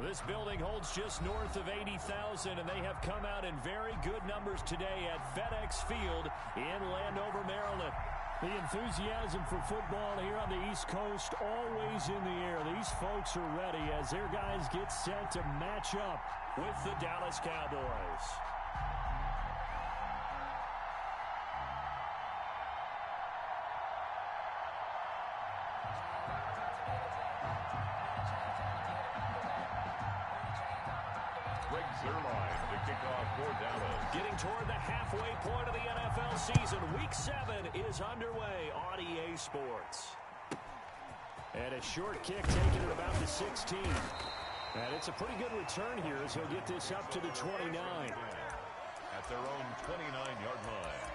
This building holds just north of 80,000, and they have come out in very good numbers today at FedEx Field in Landover, Maryland. The enthusiasm for football here on the East Coast always in the air. These folks are ready as their guys get set to match up with the Dallas Cowboys. Getting toward the halfway point of the NFL season. Week 7 is underway on EA Sports. And a short kick taken at about the 16. And it's a pretty good return here as he'll get this up to the 29. At their own 29-yard line.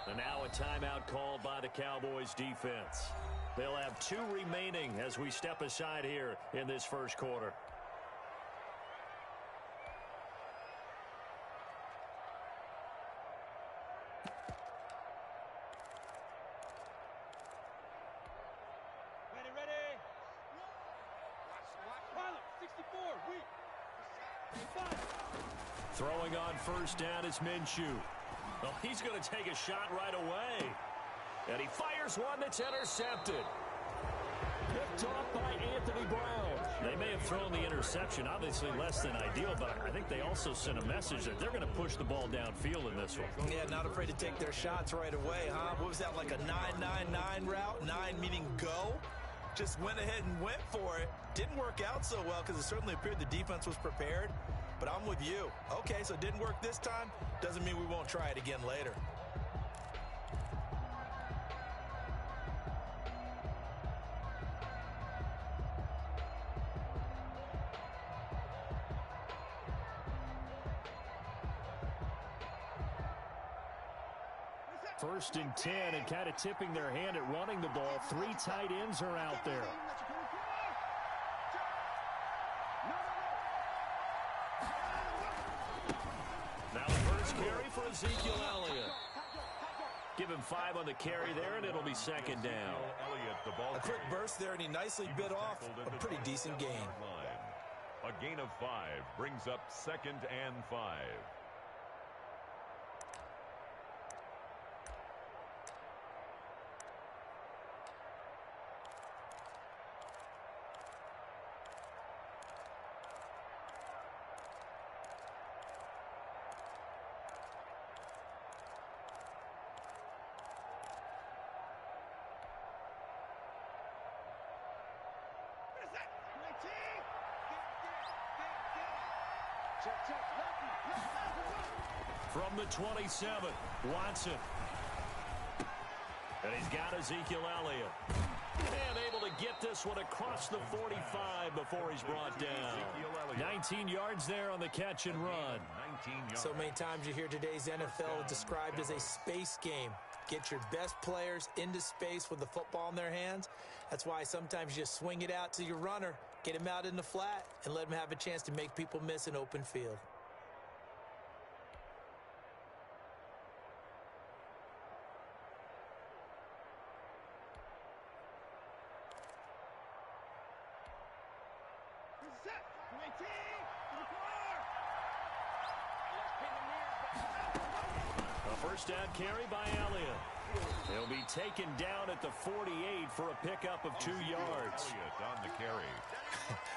And now a timeout called by the Cowboys defense. They'll have 2 remaining as we step aside here in this first quarter. Ready. Pilot, 64, weak. Throwing on first down is Minshew. Well, he's going to take a shot right away. And he fires one that's intercepted. Picked off by Anthony Brown. They may have thrown the interception, obviously less than ideal, but I think they also sent a message that they're going to push the ball downfield in this one. Yeah, not afraid to take their shots right away, huh? What was that, like a 9-9-9 route? 9 meaning go? Just went ahead and went for it. Didn't work out so well because it certainly appeared the defense was prepared. But I'm with you. Okay, so it didn't work this time. Doesn't mean we won't try it again later. First and 10, and kind of tipping their hand at running the ball. 3 tight ends are out there. Now the first carry for Ezekiel Elliott. Give him 5 on the carry there, and it'll be second down. A quick burst there, and he nicely bit off a pretty decent gain. A gain of 5 brings up 2nd and 5. From the 27, Watson. And he's got Ezekiel Elliott. And able to get this one across the 45 before he's brought down. 19 yards there on the catch and run. So many times you hear today's NFL described as a space game. Get your best players into space with the football in their hands. That's why sometimes you just swing it out to your runner, get him out in the flat, and let him have a chance to make people miss an open field. A first down carry by Elliott. He'll be taken down at the 48 for a pickup of 2 yards. On the carry.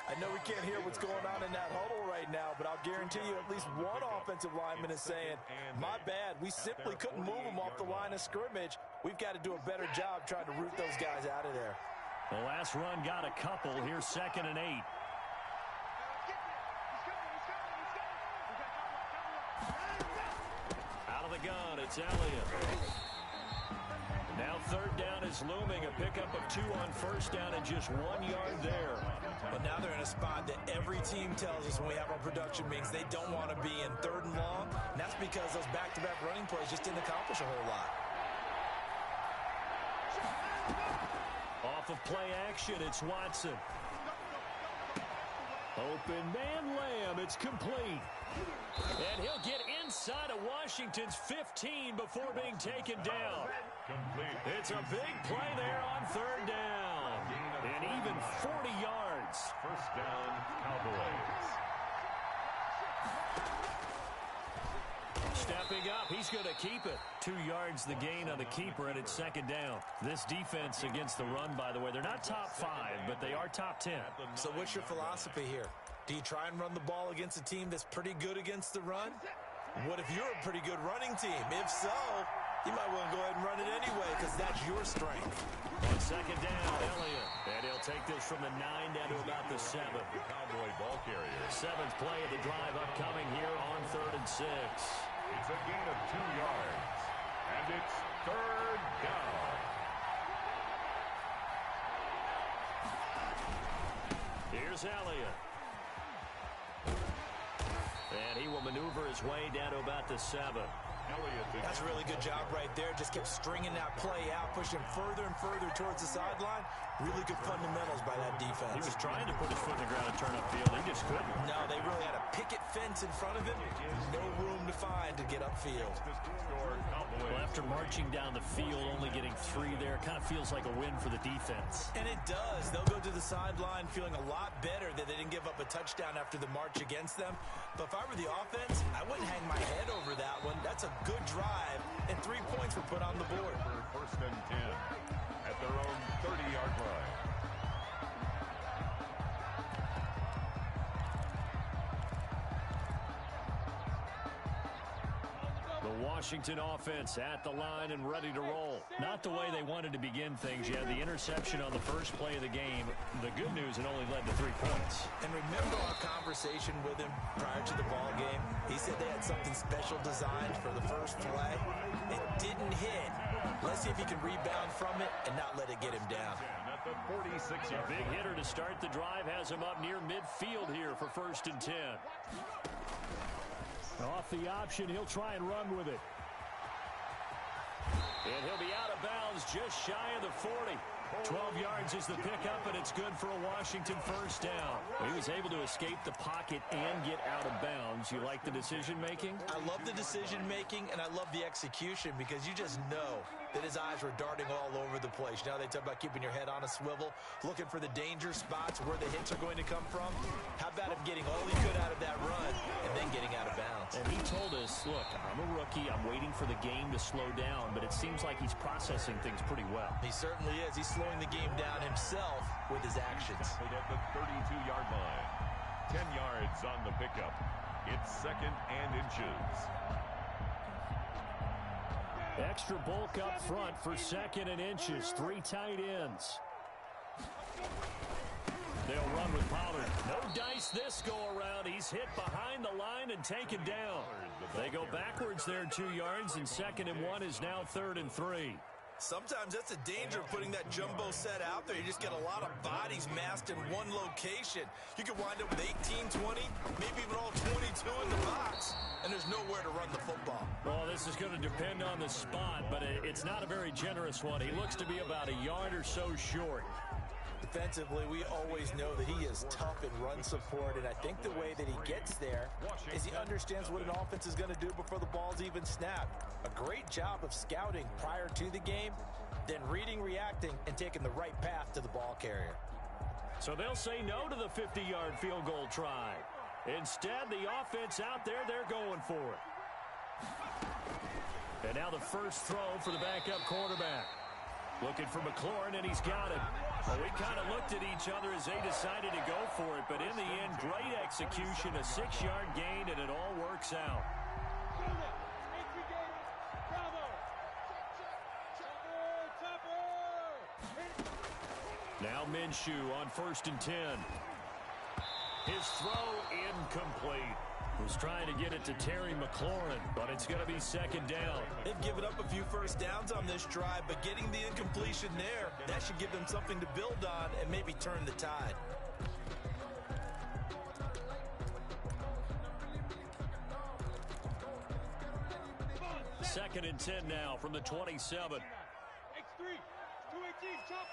I know we can't hear what's going on in that huddle right now, but I'll guarantee you at least one offensive lineman is saying, my bad, we simply couldn't move them off the line of scrimmage. We've got to do a better job trying to root those guys out of there. The last run got a couple. Here's 2nd and 8. Out of the gun, it's Elliott. Now 3rd down is looming. A pickup of 2 on first down and just 1 yard there. But now they're in a spot that every team tells us when we have our production meetings they don't want to be in, 3rd and long. And that's because those back-to-back running plays just didn't accomplish a whole lot. Off of play action, it's Watson. Open man Lamb, it's complete. And he'll get inside of Washington's 15 before being taken down. Complete. It's a big play there on 3rd down. And even 40 yards. First down, Cowboys. Stepping up, he's going to keep it. 2 yards the gain on the keeper, and it's 2nd down. This defense against the run, by the way, they're not top 5, but they are top 10. So what's your philosophy here? Do you try and run the ball against a team that's pretty good against the run? What if you're a pretty good running team? If so, you might want to go ahead and run it anyway because that's your strength. On 2nd down, Elliott. And he'll take this from the 9 down to about the 7. The Cowboy ball carrier. 7th play of the drive upcoming here on 3rd and 6. It's a gain of 2 yards. And it's 3rd down. Here's Elliott. And he will maneuver his way down to about the 7. That's a really good job right there. Just kept stringing that play out, pushing further and further towards the sideline. Really good fundamentals by that defense. He was trying to put his foot in the ground and turn upfield. He just couldn't. No, they really had a picket fence in front of him. No room to find to get upfield. Well, after marching down the field, only getting 3 there, kind of feels like a win for the defense. And it does. They'll go to the sideline feeling a lot better that they didn't give up a touchdown after the march against them. But if I were the offense, I wouldn't hang my head over that one. That's a good drive, and 3 points were put on the board. First and 10 at their own 30-yard line. The Washington offense at the line and ready to roll. Not the way they wanted to begin things. You had the interception on the first play of the game. The good news, it only led to 3 points. And remember our conversation with him prior to the ball game? He said they had something special designed for the first play. It didn't hit. Let's see if he can rebound from it and not let it get him down. At the 46-yard Big hitter to start the drive has him up near midfield here for 1st and 10. Off the option, he'll try and run with it. And he'll be out of bounds just shy of the 40. 12 yards is the pickup, and it's good for a Washington first down. He was able to escape the pocket and get out of bounds. You like the decision-making? I love the decision-making, and I love the execution because you just know that his eyes were darting all over the place. Now they talk about keeping your head on a swivel, looking for the danger spots where the hits are going to come from. How about him getting all he could out of that run and then getting out of bounds? And he told us, look, I'm a rookie. I'm waiting for the game to slow down, but it seems like he's processing things pretty well. He certainly is. He's slowing the game down himself with his actions. at the 32-yard line. 10 yards on the pickup. It's 2nd and inches. Extra bulk up front for 2nd and inches. 3 tight ends. They'll run with Pollard. No dice this go around. He's hit behind the line and taken down. They go backwards there 2 yards, and 2nd and 1 is now 3rd and 3. Sometimes that's a danger of putting that jumbo set out there. You just get a lot of bodies massed in one location. You could wind up with 18, 20, maybe even all 22 in the box, and there's nowhere to run the football. Well, this is going to depend on the spot, but it's not a very generous one. He looks to be about a yard or so short. Defensively, we always know that he is tough in run support, and I think the way that he gets there is he understands what an offense is going to do before the ball's even snapped. A great job of scouting prior to the game, then reading, reacting, and taking the right path to the ball carrier. So they'll say no to the 50-yard field goal try. Instead, the offense out there, they're going for it. And now the first throw for the backup quarterback. Looking for McLaurin, and he's got it. Well, we kind of looked at each other as they decided to go for it, but in the end, great execution, a 6-yard gain, and it all works out. Now Minshew on 1st and 10. His throw incomplete. Was trying to get it to Terry McLaurin, but it's going to be 2nd down. They've given up a few first downs on this drive, but getting the incompletion there, that should give them something to build on and maybe turn the tide. 2nd and 10 now from the 27. X3, 218, chop.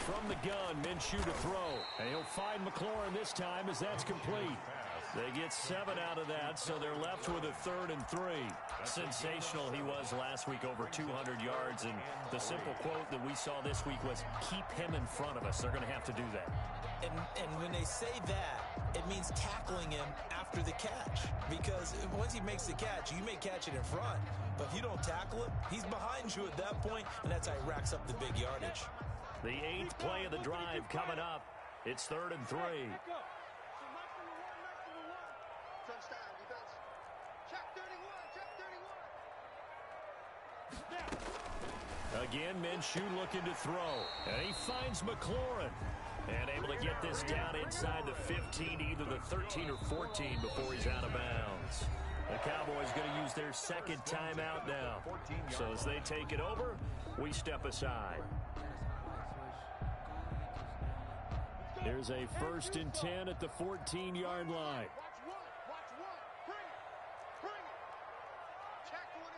From the gun, Minshew to throw. And he'll find McLaurin this time as that's complete. They get 7 out of that, so they're left with a 3rd and 3. Sensational he was last week, over 200 yards. And the simple quote that we saw this week was, keep him in front of us. They're going to have to do that. And when they say that, it means tackling him after the catch. Because once he makes the catch, you may catch it in front. But if you don't tackle him, he's behind you at that point, and that's how he racks up the big yardage. The 8th play of the drive coming up. It's 3rd and 3. Touchdown, defense. Check 31, check 31. Again, Minshew looking to throw. And he finds McLaurin. And able to get this down inside the 15, either the 13 or 14 before he's out of bounds. The Cowboys going to use their 2nd timeout now. So as they take it over, we step aside. There's a 1st and 10 at the 14-yard line. Watch one. Bring it. Check 1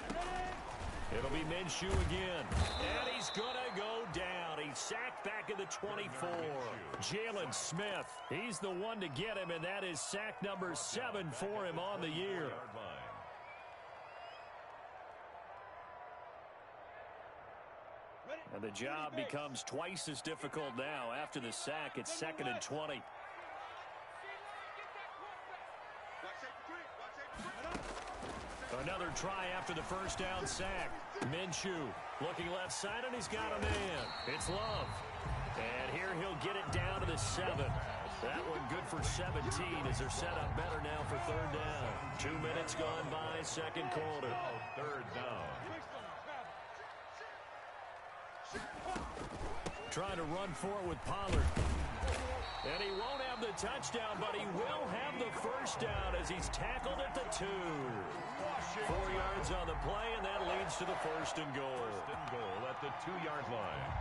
and 2. It'll be Minshew again. And he's going to go down. He's sacked back at the 24. Jalen Smith, he's the one to get him, and that is sack number 7 for him on the year. And the job becomes twice as difficult now. After the sack, it's 2nd and 20. Another try after the first down sack. Minshew looking left side, and he's got a man. It's Love. And here he'll get it down to the 7. That one good for 17 as they're set up better now for 3rd down. 2 minutes gone by, 2nd quarter. 3rd down. Trying to run for it with Pollard. And he won't have the touchdown, but he will have the first down as he's tackled at the 2. 4 yards on the play, and that leads to the 1st and goal. 1st and goal at the 2-yard line.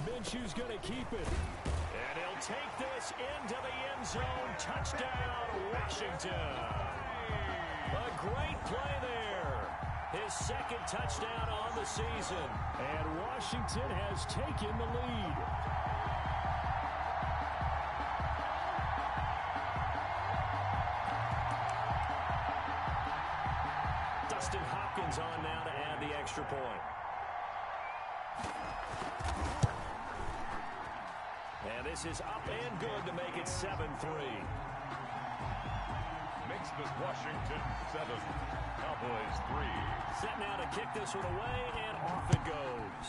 Minshew's going to keep it. And he'll take this into the end zone. Touchdown, Washington. A great play there. His 2nd touchdown on the season. And Washington has taken the lead. Dustin Hopkins on now to add the extra point. And this is up and good to make it 7-3. Makes this Washington 7. Cowboys 3. Set now to kick this one away, and off it goes.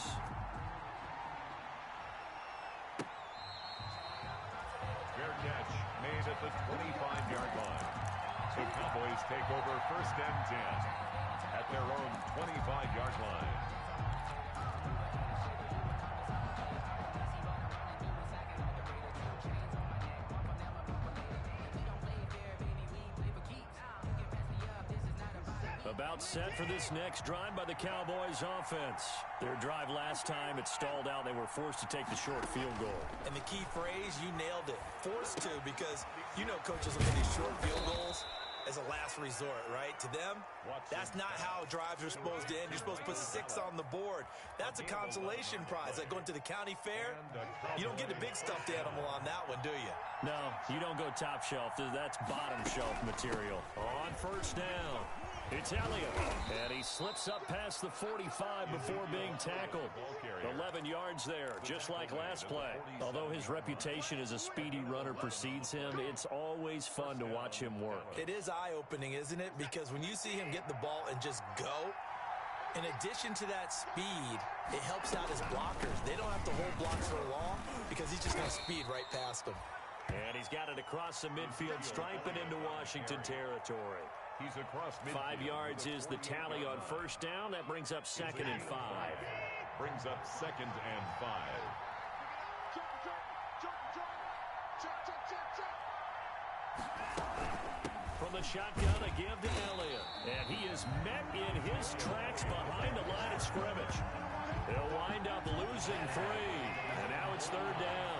Fair catch made at the 25-yard line. So Cowboys take over 1st and 10 at their own 25-yard line. About set for this next drive by the Cowboys offense. Their drive last time, it stalled out. They were forced to take the short field goal. And the key phrase, you nailed it. Forced to, because you know coaches look at these short field goals as a last resort, right? To them, that's not how drives are supposed to end. You're supposed to put 6 on the board. That's a consolation prize. Like going to the county fair, you don't get a big stuffed animal on that one, do you? No, you don't go top shelf. That's bottom shelf material. On 1st down, it's Elliott. And he slips up past the 45 before being tackled. 11 yards there, just like last play. Although his reputation as a speedy runner precedes him, it's always fun to watch him work. It is eye-opening, isn't it? Because when you see him get the ball and just go, in addition to that speed, it helps out his blockers. They don't have to hold blocks for long because he's just going to speed right past them. And he's got it across the midfield stripe and into Washington territory. He's across midfield. 5 yards is the tally on 1st down. That brings up 2nd and 5. Brings up 2nd and 5. From the shotgun, a give to Elliott. And he is met in his tracks behind the line of scrimmage. He'll wind up losing 3, and now it's 3rd down.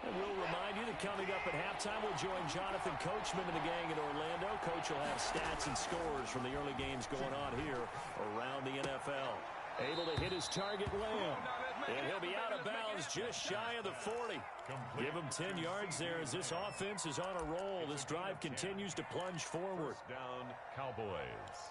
And we'll remind you that coming up at halftime, we'll join Jonathan Coachman and the gang in Orlando. Coach will have stats and scores from the early games going on here around the NFL. Able to hit his target, Lamb. And he'll be out of bounds just shy of the 40. Give him 10 yards there as this offense is on a roll. This drive continues to plunge forward. First down, Cowboys.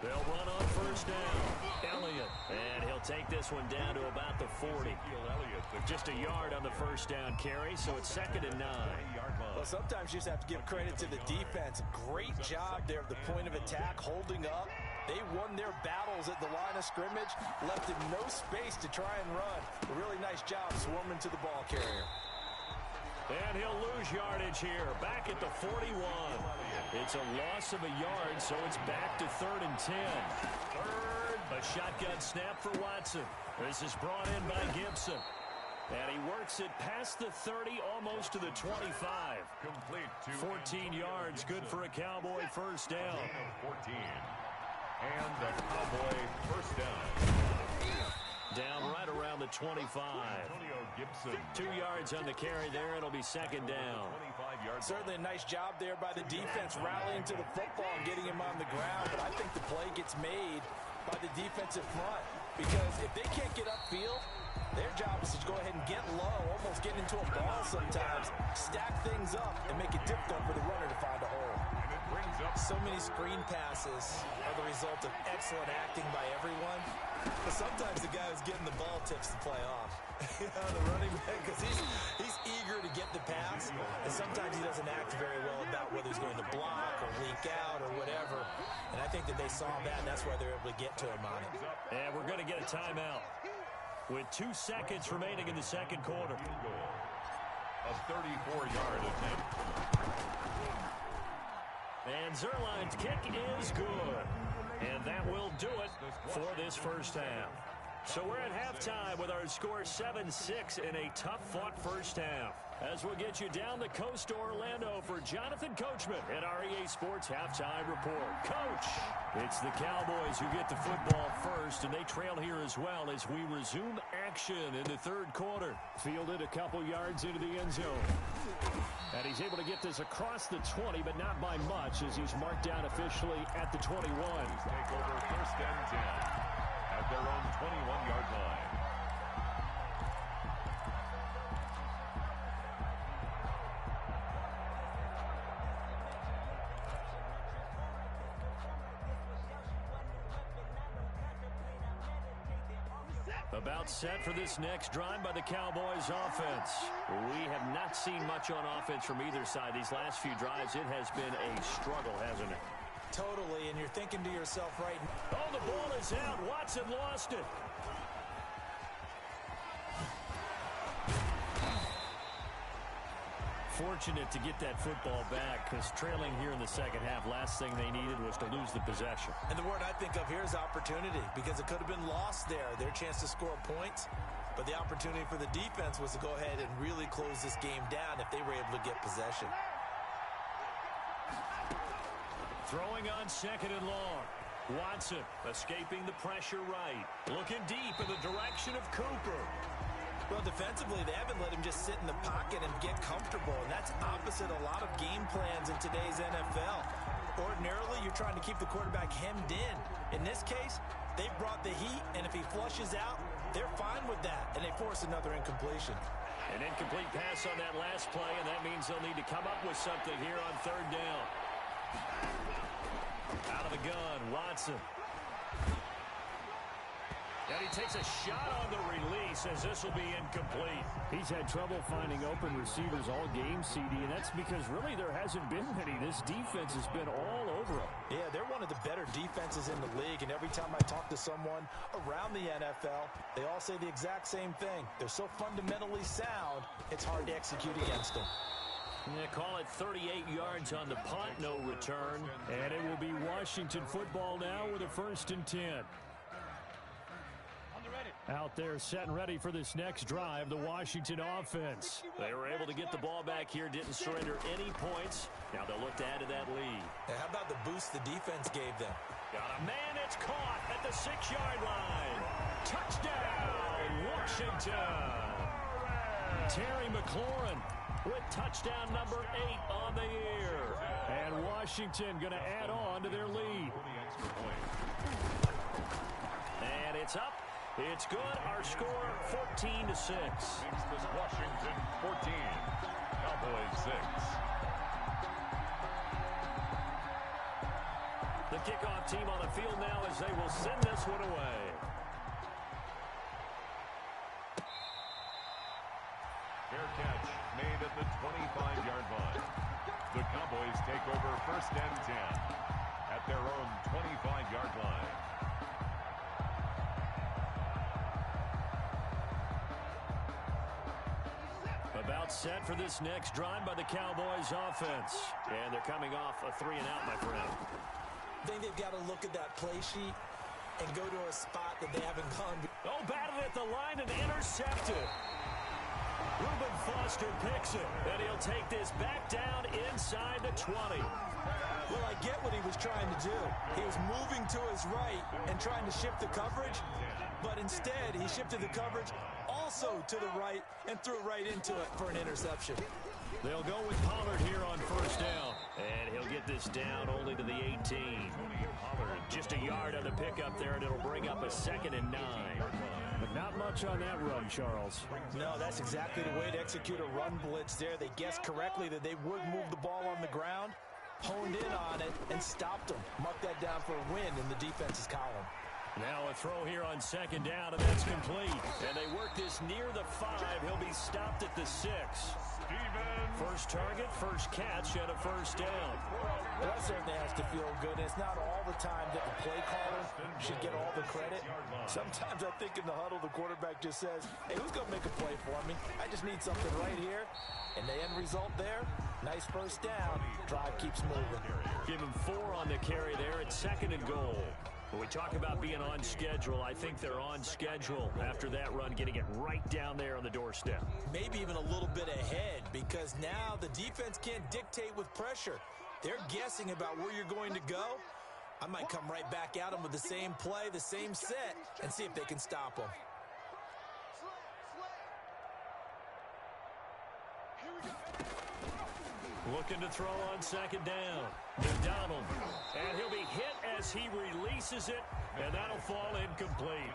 They'll run on first down. Elliott. And he'll take this one down to about the 40. Just a yard on the first down carry, so it's 2nd and 9. Well, sometimes you just have to give credit to the defense. Great job there at the point of attack, holding up. They won their battles at the line of scrimmage, left him no space to try and run. A really nice job swarming to the ball carrier. And he'll lose yardage here, back at the 41. It's a loss of a yard, so it's back to 3rd and 10. A shotgun snap for Watson. This is brought in by Gibson. And he works it past the 30, almost to the 25. Complete to 14 yards, good for a Cowboy first down. 14. And the Cowboy first down. Down right around the 25. Antonio Gibson. 2 yards on the carry there. It'll be 2nd down. 25 yards. Certainly a nice job there by the defense, rallying to the football and getting him on the ground. But I think the play gets made by the defensive front, because if they can't get upfield, their job is to go ahead and get low, almost get into a ball sometimes, stack things up, and make it difficult for the runner to find a hole. And it brings up So many screen passes are the result of excellent acting by everyone. But sometimes the guy who's getting the ball tips the play off. The running back, because he's eager to get the pass, and sometimes he doesn't act very well about whether he's going to block or leak out or whatever. And I think that they saw that, and that's why they're able to get to him on it. And we're going to get a timeout with 2 seconds remaining in the second quarter. a 34-yard attempt. And Zerline's kick is good. And that will do it for this first half. So we're at halftime with our score 7-6 in a tough-fought first half. As we'll get you down the coast to Orlando for Jonathan Coachman at our EA Sports Halftime Report. Coach, it's the Cowboys who get the football first, and they trail here as well as we resume action in the third quarter. Fielded a couple yards into the end zone. And he's able to get this across the 20, but not by much, as he's marked down officially at the 21. Take over first and 10 at their own 21-yard line. About set for this next drive by the Cowboys offense. We have not seen much on offense from either side. These last few drives, it has been a struggle, hasn't it? Totally, and you're thinking to yourself right now, oh, the ball is out. Watson lost it. Fortunate to get that football back, because trailing here in the second half, last thing they needed was to lose the possession. and the word I think of here is opportunity, because it could have been lost there, their chance to score points. But the opportunity for the defense was to go ahead and really close this game down if they were able to get possession. Throwing on second and long. Watson escaping the pressure right. Looking deep in the direction of Cooper. Well, defensively, they haven't let him just sit in the pocket and get comfortable, and that's opposite a lot of game plans in today's NFL. Ordinarily, you're trying to keep the quarterback hemmed in. In this case, they've brought the heat, and if he flushes out, they're fine with that, and they force another incompletion. An incomplete pass on that last play, and that means they'll need to come up with something here on third down. Out of the gun, Watson. And he takes a shot on the release as this will be incomplete. He's had trouble finding open receivers all game, CD, and that's because really there hasn't been many. This defense has been all over him. Yeah, they're one of the better defenses in the league, and every time I talk to someone around the NFL, they all say the exact same thing. They're so fundamentally sound, it's hard to execute against them. Yeah, call it 38 yards on the punt, no return. And it will be Washington football now with a 1st and 10. Out there set and ready for this next drive, the Washington offense. They were able to get the ball back here, didn't surrender any points. Now they'll look to add to that lead. Now, how about the boost the defense gave them? Got a man, it's caught at the 6-yard line. Touchdown, Washington. Terry McLaurin with touchdown number 8 on the year. And Washington going to add on to their lead. And it's up. It's good. Our score, 14-6. Washington 14, Cowboys 6. The kickoff team on the field now as they will send this one away. Fair catch made at the 25-yard line. The Cowboys take over 1st and 10 at their own 25-yard line. About set for this next drive by the Cowboys offense. And they're coming off a 3-and-out, my friend. I think they've got to look at that play sheet and go to a spot that they haven't gone. Oh, batted at the line and intercepted. Reuben Foster picks it, and he'll take this back down inside the 20. Well, I get what he was trying to do. He was moving to his right and trying to shift the coverage, but instead he shifted the coverage also to the right and threw right into it for an interception. They'll go with Pollard here on 1st down. And he'll get this down only to the 18. Just a yard on the pickup there, and it'll bring up a 2nd and 9. But not much on that run, Charles. No, that's exactly the way to execute a run blitz there. They guessed correctly that they would move the ball on the ground, honed in on it, and stopped them. Mark that down for a win in the defense's column. Now a throw here on 2nd down, and that's complete. And they work this near the 5. He'll be stopped at the 6. First target, first catch, and a 1st down. Well, that certainly has to feel good. And it's not all the time that the play caller should get all the credit. Sometimes I think in the huddle, the quarterback just says, hey, who's going to make a play for me? I just need something right here. And the end result there, nice 1st down. Drive keeps moving. Give him 4 on the carry there at 2nd and goal. When we talk about being on schedule, I think they're on schedule after that run, getting it right down there on the doorstep. Maybe even a little bit ahead, because now the defense can't dictate with pressure. They're guessing about where you're going to go. I might come right back at them with the same play, the same set, and see if they can stop them. Looking to throw on 2nd down. McDonald. And he'll be hit as he releases it, and that'll fall incomplete.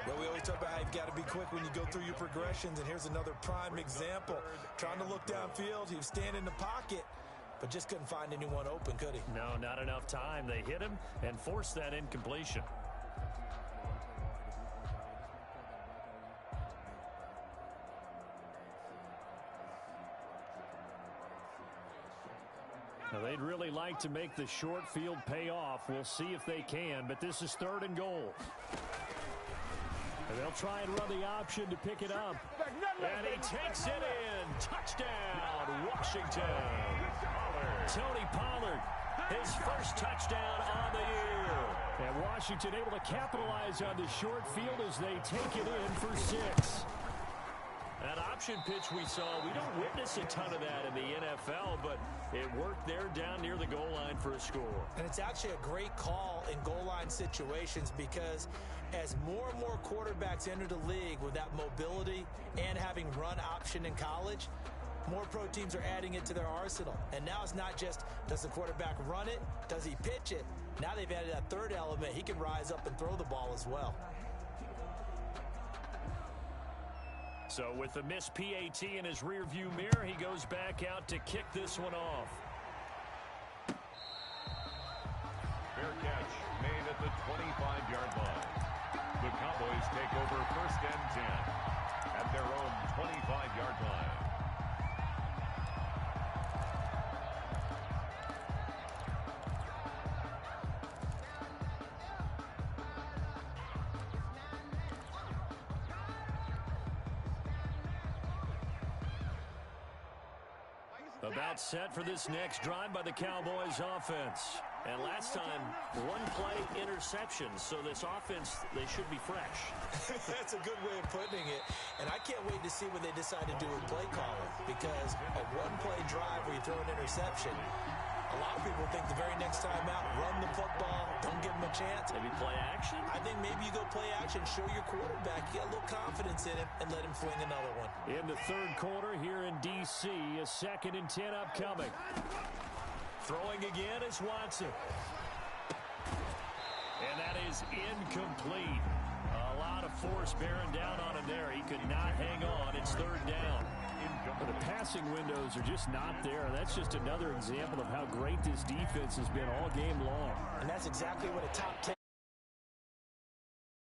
Well, we always talk about how you've got to be quick when you go through your progressions, and here's another prime example. Trying to look downfield, he was standing in the pocket, but just couldn't find anyone open, could he? No, not enough time. They hit him and forced that incompletion. Now, they'd really like to make the short field pay off. We'll see if they can, but this is 3rd and goal. And they'll try and run the option to pick it up. And he takes it in. Touchdown, Washington. Tony Pollard, his first touchdown on the year. And Washington able to capitalize on the short field as they take it in for 6. That option pitch we saw, we don't witness a ton of that in the NFL, but it worked there down near the goal line for a score. And it's actually a great call in goal line situations, because as more and more quarterbacks enter the league with that mobility and having run option in college, more pro teams are adding it to their arsenal. And now it's not just, does the quarterback run it? Does he pitch it? Now they've added that 3rd element. He can rise up and throw the ball as well. So with the missed PAT in his rearview mirror, he goes back out to kick this one off. Fair catch made at the 25-yard line. The Cowboys take over first and 10 at their own 25-yard line. About set for this next drive by the Cowboys offense. And last time, one play interception. So this offense, they should be fresh. That's a good way of putting it. And I can't wait to see what they decide to do with play calling. Because a one-play drive where you throw an interception, a lot of people think the very next time out, run the football, don't give them a chance. Maybe play action? I think maybe you go play action, show your quarterback, you got a little confidence in him, and let him fling another one. In the third quarter here in D.C., a 2nd and 10 upcoming. Throwing again is Watson. And that is incomplete. A lot of force bearing down on him there. He could not hang on. It's 3rd down. The passing windows are just not there. That's just another example of how great this defense has been all game long. And that's exactly what a top 10